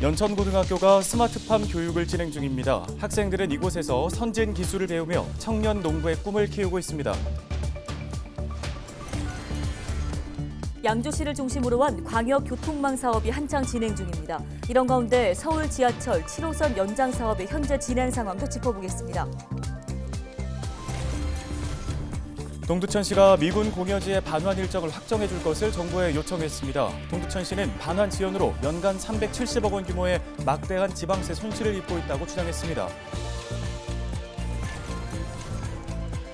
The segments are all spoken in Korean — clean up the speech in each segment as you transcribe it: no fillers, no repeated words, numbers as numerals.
연천고등학교가 스마트팜 교육을 진행 중입니다. 학생들은 이곳에서 선진 기술을 배우며 청년 농부의 꿈을 키우고 있습니다. 양주시를 중심으로 한 광역 교통망 사업이 한창 진행 중입니다. 이런 가운데 서울 지하철 7호선 연장 사업의 현재 진행 상황도 짚어보겠습니다. 동두천시가 미군 공여지의 반환 일정을 확정해 줄 것을 정부에 요청했습니다. 동두천시는 반환 지연으로 연간 370억 원 규모의 막대한 지방세 손실을 입고 있다고 주장했습니다.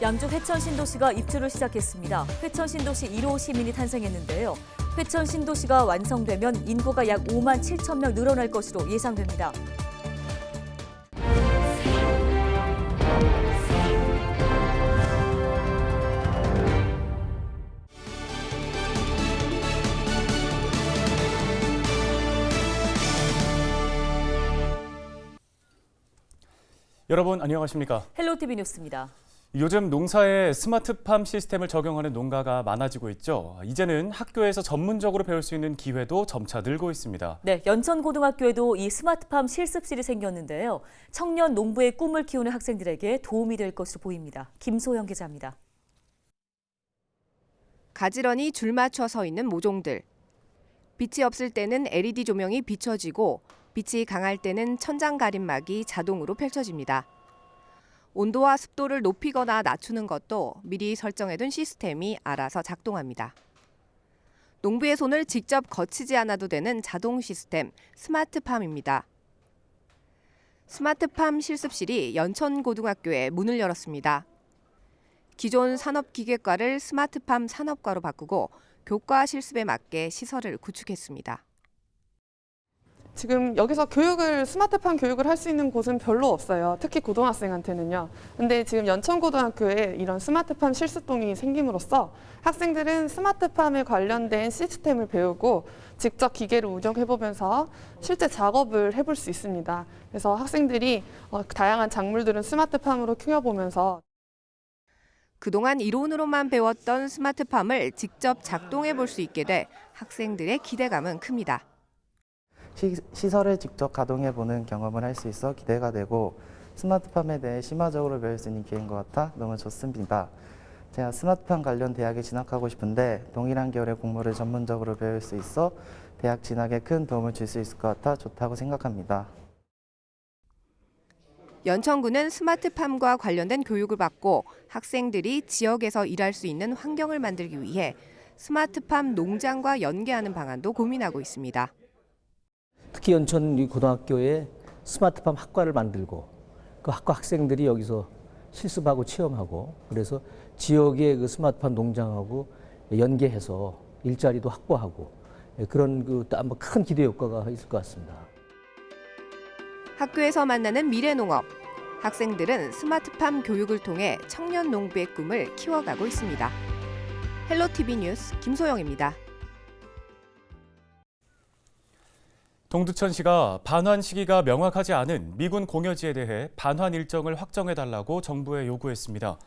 양주 회천 신도시가 입주를 시작했습니다. 회천 신도시 1호 시민이 탄생했는데요. 회천 신도시가 완성되면 인구가 약 5만 7천 명 늘어날 것으로 예상됩니다. 여러분 안녕하십니까? 헬로티비 뉴스입니다. 요즘 농사에 스마트팜 시스템을 적용하는 농가가 많아지고 있죠. 이제는 학교에서 전문적으로 배울 수 있는 기회도 점차 늘고 있습니다. 네, 연천고등학교에도 이 스마트팜 실습실이 생겼는데요. 청년 농부의 꿈을 키우는 학생들에게 도움이 될 것으로 보입니다. 김소영 기자입니다. 가지런히 줄 맞춰 서 있는 모종들. 빛이 없을 때는 LED 조명이 비춰지고 빛이 강할 때는 천장 가림막이 자동으로 펼쳐집니다. 온도와 습도를 높이거나 낮추는 것도 미리 설정해둔 시스템이 알아서 작동합니다. 농부의 손을 직접 거치지 않아도 되는 자동 시스템 스마트팜입니다. 스마트팜 실습실이 연천고등학교에 문을 열었습니다. 기존 산업기계과를 스마트팜 산업과로 바꾸고 교과 실습에 맞게 시설을 구축했습니다. 지금 여기서 스마트팜 교육을 할 수 있는 곳은 별로 없어요. 특히 고등학생한테는요. 근데 지금 연천고등학교에 이런 스마트팜 실습동이 생김으로써 학생들은 스마트팜에 관련된 시스템을 배우고 직접 기계를 운영해보면서 실제 작업을 해볼 수 있습니다. 그래서 학생들이 다양한 작물들은 스마트팜으로 키워보면서 그동안 이론으로만 배웠던 스마트팜을 직접 작동해 볼 수 있게 돼 학생들의 기대감은 큽니다. 시설을 직접 가동해보는 경험을 할 수 있어 기대가 되고 스마트팜에 대해 심화적으로 배울 수 있는 기회인 것 같아 너무 좋습니다. 제가 스마트팜 관련 대학에 진학하고 싶은데 동일한 계열의 공부를 전문적으로 배울 수 있어 대학 진학에 큰 도움을 줄 수 있을 것 같아 좋다고 생각합니다. 연천구는 스마트팜과 관련된 교육을 받고 학생들이 지역에서 일할 수 있는 환경을 만들기 위해 스마트팜 농장과 연계하는 방안도 고민하고 있습니다. 특히 연천 고등학교에 스마트팜 학과를 만들고 그 학과 학생들이 여기서 실습하고 체험하고 그래서 지역의 그 스마트팜 농장하고 연계해서 일자리도 확보하고 그런 아마 큰 기대 효과가 있을 것 같습니다. 학교에서 만나는 미래농업. 학생들은 스마트팜 교육을 통해 청년 농부의 꿈을 키워가고 있습니다. 헬로티비 뉴스 김소영입니다. 동두천시가 반환 시기가 명확하지 않은 미군 공여지에 대해 반환 일정을 확정해달라고 정부에 요구했습니다.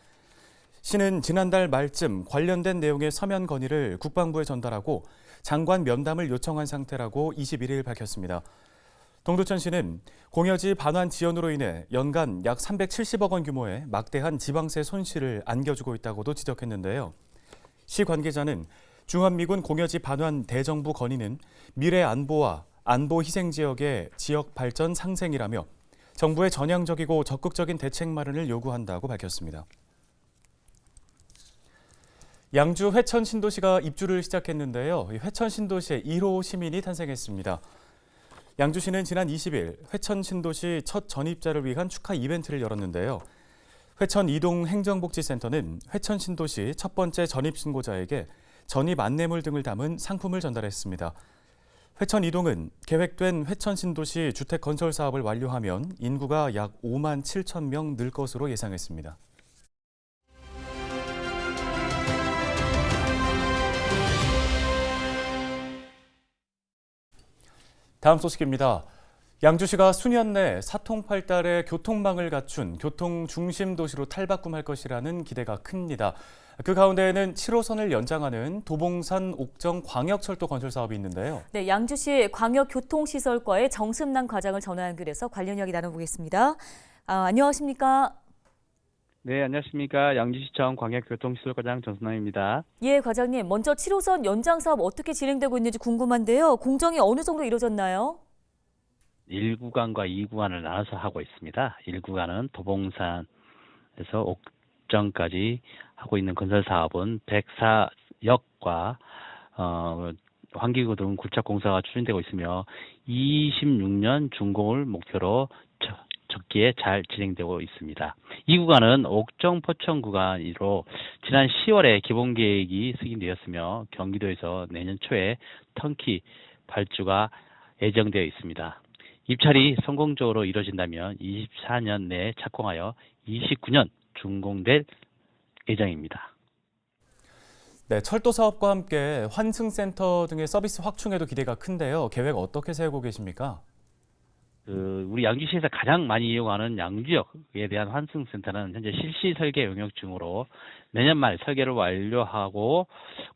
시는 지난달 말쯤 관련된 내용의 서면 건의를 국방부에 전달하고 장관 면담을 요청한 상태라고 21일 밝혔습니다. 동두천시는 공여지 반환 지연으로 인해 연간 약 370억 원 규모의 막대한 지방세 손실을 안겨주고 있다고도 지적했는데요. 시 관계자는 중한미군 공여지 반환 대정부 건의는 미래 안보와 안보 희생 지역의 지역 발전 상생이라며 정부의 전향적이고 적극적인 대책 마련을 요구한다고 밝혔습니다. 양주 회천 신도시가 입주를 시작했는데요. 회천 신도시의 1호 시민이 탄생했습니다. 양주시는 지난 20일 회천 신도시 첫 전입자를 위한 축하 이벤트를 열었는데요. 회천 이동 행정복지센터는 회천 신도시 첫 번째 전입 신고자에게 전입 안내물 등을 담은 상품을 전달했습니다. 회천 이동은 계획된 회천 신도시 주택 건설 사업을 완료하면 인구가 약 5만 7천 명 늘 것으로 예상했습니다. 다음 소식입니다. 양주시가 수년 내 사통팔달의 교통망을 갖춘 교통 중심 도시로 탈바꿈할 것이라는 기대가 큽니다. 그 가운데에는 7호선을 연장하는 도봉산 옥정 광역철도 건설 사업이 있는데요. 네, 양주시 광역교통시설과의 정승남 과장을 전화 연결해서 관련 이야기 나눠보겠습니다. 안녕하십니까? 네, 안녕하십니까. 양주시청 광역교통시설과장 정순남입니다. 예, 과장님. 먼저 7호선 연장 사업 어떻게 진행되고 있는지 궁금한데요. 공정이 어느 정도 이루어졌나요? 1구간과 2구간을 나눠서 하고 있습니다. 1구간은 도봉산에서 옥정까지 하고 있는 건설 사업은 백사역과 환기구 등 굴착 공사가 추진되고 있으며 26년 준공을 목표로 적기에 잘 진행되고 있습니다. 이 구간은 옥정 포천 구간으로 지난 10월에 기본 계획이 승인되었으며 경기도에서 내년 초에 턴키 발주가 예정되어 있습니다. 입찰이 성공적으로 이뤄진다면 24년 내에 착공하여 29년 준공될 예정입니다. 네, 철도 사업과 함께 환승센터 등의 서비스 확충에도 기대가 큰데요. 계획 어떻게 세우고 계십니까? 우리 양주시에서 가장 많이 이용하는 양주역에 대한 환승센터는 현재 실시 설계 용역 중으로 내년 말 설계를 완료하고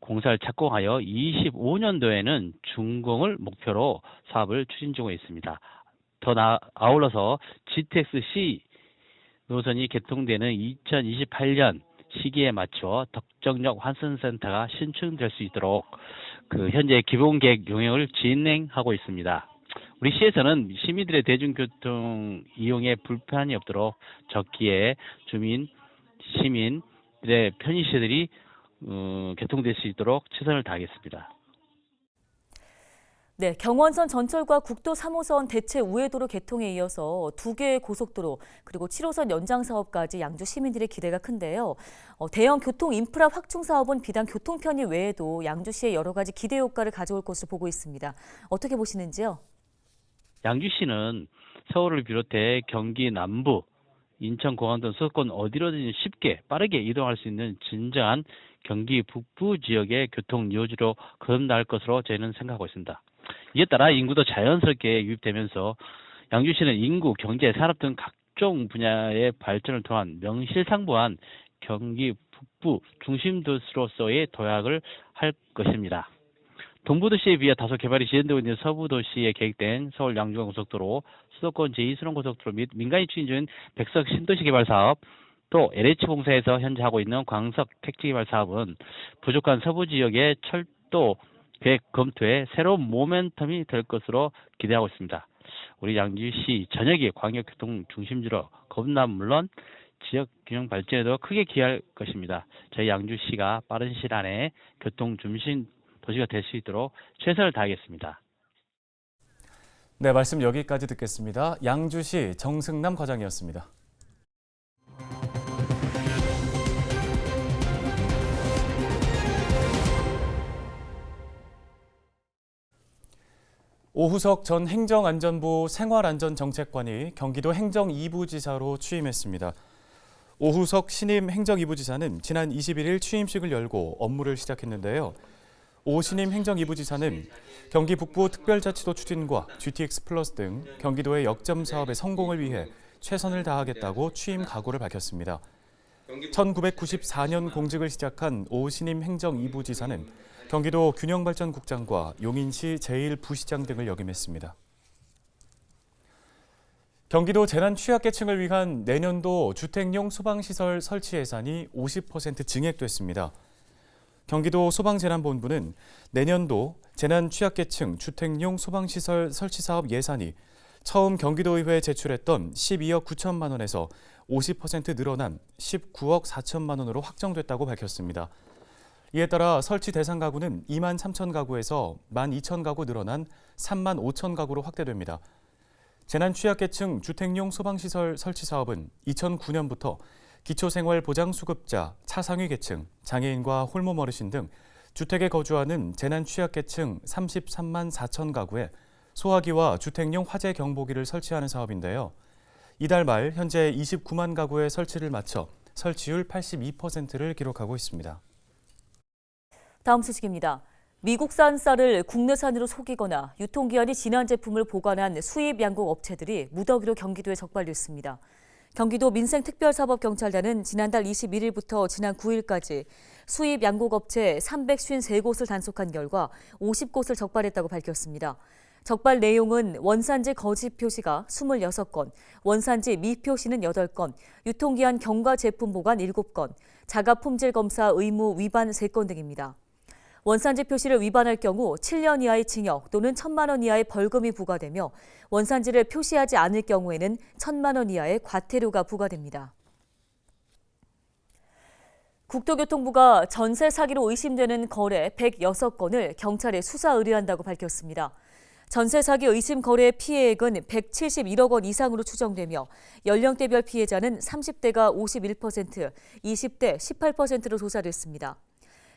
공사를 착공하여 25년도에는 준공을 목표로 사업을 추진 중에 있습니다. 아울러서 GTX-C 노선이 개통되는 2028년 시기에 맞춰 덕정역 환승센터가 신축될 수 있도록 현재 기본계획 용역을 진행하고 있습니다. 우리 시에서는 시민들의 대중교통 이용에 불편이 없도록 적기에 시민들의 편의시설이 개통될 수 있도록 최선을 다하겠습니다. 네, 경원선 전철과 국도 3호선 대체 우회도로 개통에 이어서 2개의 고속도로 그리고 7호선 연장 사업까지 양주 시민들의 기대가 큰데요. 대형 교통 인프라 확충 사업은 비단 교통 편의 외에도 양주시에 여러 가지 기대 효과를 가져올 것으로 보고 있습니다. 어떻게 보시는지요? 양주시는 서울을 비롯해 경기 남부, 인천, 공항 등 수도권 어디로든지 쉽게 빠르게 이동할 수 있는 진정한 경기 북부 지역의 교통 요지로 거듭날 것으로 저희는 생각하고 있습니다. 이에 따라 인구도 자연스럽게 유입되면서 양주시는 인구, 경제, 산업 등 각종 분야의 발전을 통한 명실상부한 경기 북부 중심 도시로서의 도약을 할 것입니다. 동부도시에 비해 다소 개발이 지연되고 있는 서부도시에 계획된 서울 양주간고속도로, 수도권 제2순환고속도로 및 민간이 추진 중인 백석 신도시 개발 사업, 또 LH공사에서 현재 하고 있는 광석 택지 개발 사업은 부족한 서부 지역의 철도 계획 검토에 새로운 모멘텀이 될 것으로 기대하고 있습니다. 우리 양주시 전역이 광역교통 중심지로 거듭나면 물론 지역 균형 발전에도 크게 기여할 것입니다. 저희 양주시가 빠른 시일 안에 교통 중심 도시가 될 수 있도록 최선을 다하겠습니다. 네, 말씀 여기까지 듣겠습니다. 양주시 정승남 과장이었습니다. 오후석 전 행정안전부 생활안전정책관이 경기도 행정 2부지사로 취임했습니다. 오후석 신임 행정 2부지사는 지난 21일 취임식을 열고 업무를 시작했는데요. 오 신임 행정 2부지사는 경기 북부 특별자치도 추진과 GTX 플러스 등 경기도의 역점 사업의 성공을 위해 최선을 다하겠다고 취임 각오를 밝혔습니다. 1994년 공직을 시작한 오 신임 행정 2부지사는 경기도 균형발전국장과 용인시 제1부시장 등을 역임했습니다. 경기도 재난 취약계층을 위한 내년도 주택용 소방시설 설치 예산이 50% 증액됐습니다. 경기도 소방재난본부는 내년도 재난 취약계층 주택용 소방시설 설치 사업 예산이 처음 경기도의회에 제출했던 12억 9천만 원에서 50% 늘어난 19억 4천만 원으로 확정됐다고 밝혔습니다. 이에 따라 설치 대상 가구는 2만 3천 가구에서 1만 2천 가구 늘어난 3만 5천 가구로 확대됩니다. 재난 취약계층 주택용 소방시설 설치 사업은 2009년부터 기초생활보장수급자, 차상위 계층, 장애인과 홀몸 어르신 등 주택에 거주하는 재난 취약계층 33만 4천 가구에 소화기와 주택용 화재 경보기를 설치하는 사업인데요. 이달 말 현재 29만 가구의 설치를 마쳐 설치율 82%를 기록하고 있습니다. 다음 소식입니다. 미국산 쌀을 국내산으로 속이거나 유통기한이 지난 제품을 보관한 수입 양국 업체들이 무더기로 경기도에 적발됐습니다. 경기도 민생특별사법경찰단은 지난달 21일부터 지난 9일까지 수입 양곡업체 353곳을 단속한 결과 50곳을 적발했다고 밝혔습니다. 적발 내용은 원산지 거짓 표시가 26건, 원산지 미표시는 8건, 유통기한 경과 제품 보관 7건, 자가 품질 검사 의무 위반 3건 등입니다. 원산지 표시를 위반할 경우 7년 이하의 징역 또는 1,000만 원 이하의 벌금이 부과되며 원산지를 표시하지 않을 경우에는 1,000만 원 이하의 과태료가 부과됩니다. 국토교통부가 전세 사기로 의심되는 거래 106건을 경찰에 수사 의뢰한다고 밝혔습니다. 전세 사기 의심 거래의 피해액은 171억 원 이상으로 추정되며 연령대별 피해자는 30대가 51%, 20대 18%로 조사됐습니다.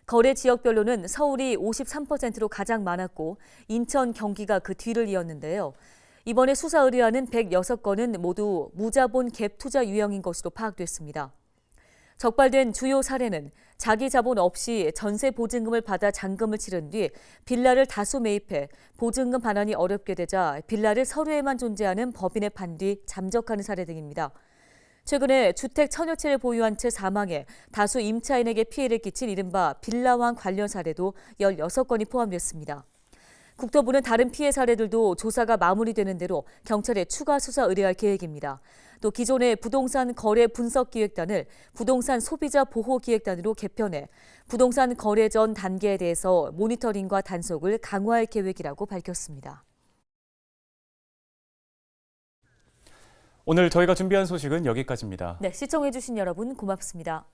거래 지역별로는 서울이 53%로 가장 많았고 인천, 경기가 그 뒤를 이었는데요. 이번에 수사 의뢰하는 106건은 모두 무자본 갭 투자 유형인 것으로 파악됐습니다. 적발된 주요 사례는 자기 자본 없이 전세 보증금을 받아 잔금을 치른 뒤 빌라를 다수 매입해 보증금 반환이 어렵게 되자 빌라를 서류에만 존재하는 법인에 판 뒤 잠적하는 사례 등입니다. 최근에 주택 1,000여 채를 보유한 채 사망해 다수 임차인에게 피해를 끼친 이른바 빌라왕 관련 사례도 16건이 포함됐습니다. 국토부는 다른 피해 사례들도 조사가 마무리되는 대로 경찰에 추가 수사 의뢰할 계획입니다. 또 기존의 부동산 거래 분석 기획단을 부동산 소비자 보호 기획단으로 개편해 부동산 거래 전 단계에 대해서 모니터링과 단속을 강화할 계획이라고 밝혔습니다. 오늘 저희가 준비한 소식은 여기까지입니다. 네, 시청해주신 여러분 고맙습니다.